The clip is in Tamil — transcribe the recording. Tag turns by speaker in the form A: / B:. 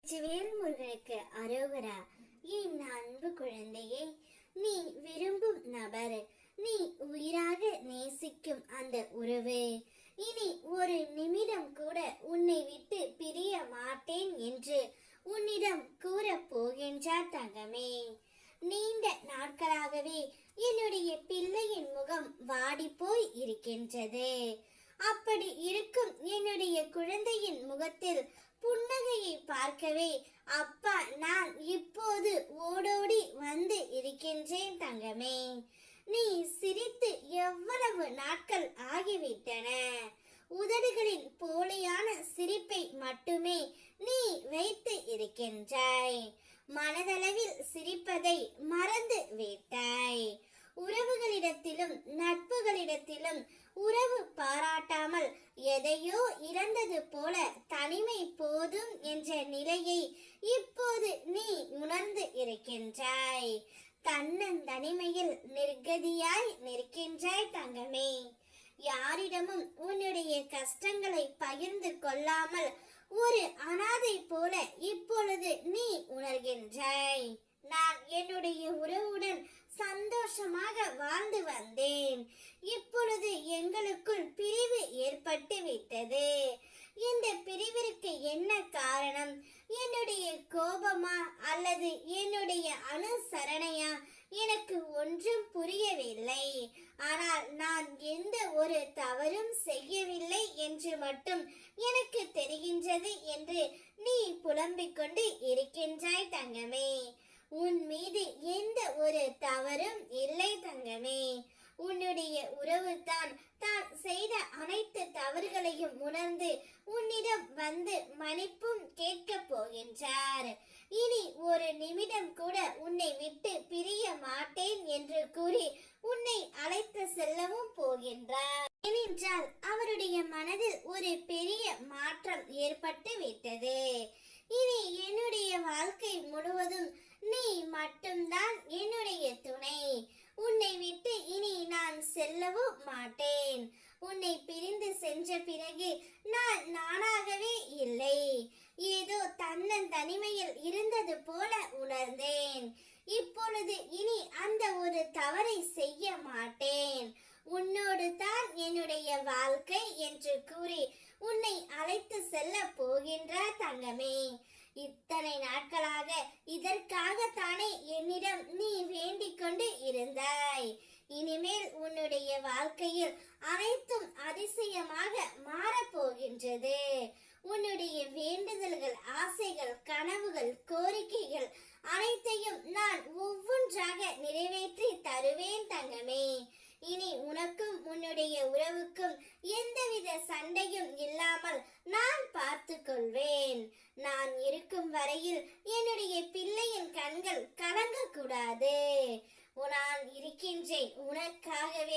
A: வெற்றிவேல் முருகனுக்கு அரோகரா. என் அன்பு குழந்தையே, நீ விரும்பும் நபர், நீ உயிராக நேசிக்கும் அந்த உறவு இனி ஒரு நிமிடம் கூட உன்னை விட்டு பிரிய மாட்டேன் என்று உன்னிடம் கூற போகின்றார் தங்கமே. நீண்ட நாட்களாகவே என்னுடைய பிள்ளையின் முகம் வாடி போய் இருக்கின்றது. அப்படி இருக்கும் என்னுடைய குழந்தையின் முகத்தில் புன்னகையை பார்க்கவே அப்பா நான் இப்போது ஓடோடி வந்து இருக்கின்றேன் தங்கமே. நீ சிரித்து எவ்வளவு நாட்கள் ஆகிவிட்டன. உதடுகளின் போலியான சிரிப்பை மட்டுமே நீ வைத்து இருக்கின்றாய். மனதளவில் சிரிப்பதை மறந்து விட்டாய். உறவுகளிடத்திலும் நட்புகளிடத்திலும் உறவு பாராட்டாமல் எதையோ இழந்தது போல தனிமை போதும் என்ற நிலையை இப்போது நீ உணர்ந்து இருக்கின்றாய். தன்னந்தனிமையில் நிர்கதியாய் நிற்கின்றாய் தங்கமே. யாரிடமும் உன்னுடைய கஷ்டங்களை பகிர்ந்து கொள்ளாமல் ஒரு அனாதை போல இப்பொழுது நீ உணர்கின்றாய். நான் என்னுடைய உறவுடன் சந்தோஷமாக வாழ்ந்து வந்தேன். இப்பொழுது எங்களுக்குள் பிரிவு ஏற்பட்டு விட்டது. இந்த பிரிவிற்கு என்ன காரணம்? என்னுடைய கோபமா அல்லது என்னுடைய அனுசரணையா? எனக்கு ஒன்றும் புரியவில்லை. ஆனால் நான் எந்த ஒரு தவறும் செய்யவில்லை என்று மட்டும் எனக்கு தெரிகின்றது என்று நீ புலம்பிக் கொண்டு இருக்கின்றாய் தங்கமே. உன் மீது எந்த ஒரு தவறும் இல்லை தங்கமே. உன்னுடைய உறவு தான் செய்த அனைத்து தவறுகளையும் உணர்ந்து உன்னிடம் வந்து மன்னிப்பும் கேட்க போகின்றார். இனி ஒரு நிமிடம் கூட உன்னை விட்டு பிரிய மாட்டேன் என்று கூறி உன்னை அழைத்து செல்லவும் போகின்றார். ஏனென்றால் அவருடைய மனதில் ஒரு பெரிய மாற்றம் ஏற்பட்டு விட்டது. இனி என்னுடைய வாழ்க்கை முழுவதும் நீ மட்டும்தான் என்னுடைய துணை. உன்னை விட்டு இனி நான் செல்லவும் மாட்டேன். உன்னை பிரிந்து சென்ற பிறகு நான் நானாகவே இல்லை, ஏதோ தன்னந்தனிமையில் இருந்தது போல உணர்ந்தேன். இப்பொழுது இனி அந்த ஒரு தவறை செய்ய மாட்டேன். உன்னோடு தான் என்னுடைய வாழ்க்கை என்று கூறி உன்னை அழைத்து செல்ல போகின்றார் தங்கமே. இத்தனை நாட்களாக இதற்காகத்தானே என்னிடம் நீ வேண்டிக் கொண்டு இருந்தாய். இனிமேல் உன்னுடைய வாழ்க்கையில் அனைத்தும் அதிசயமாக மாறப்போகின்றது. உன்னுடைய வேண்டுதல்கள், ஆசைகள், கனவுகள், கோரிக்கைகள் அனைத்தையும் நான் ஒவ்வொன்றாக நிறைவேற்றி தருவேன் தங்கமே. இனி உனக்கும் உன்னுடைய உறவுக்கும் எந்தவித சண்டையும் இல்லாமல் நான் பார்த்து கொள்வேன். நான் இருக்கும் வரையில் என்னுடைய பிள்ளையின் கண்கள் கலங்க கூடாது. நான் இருக்கின்றேன், உனக்காகவே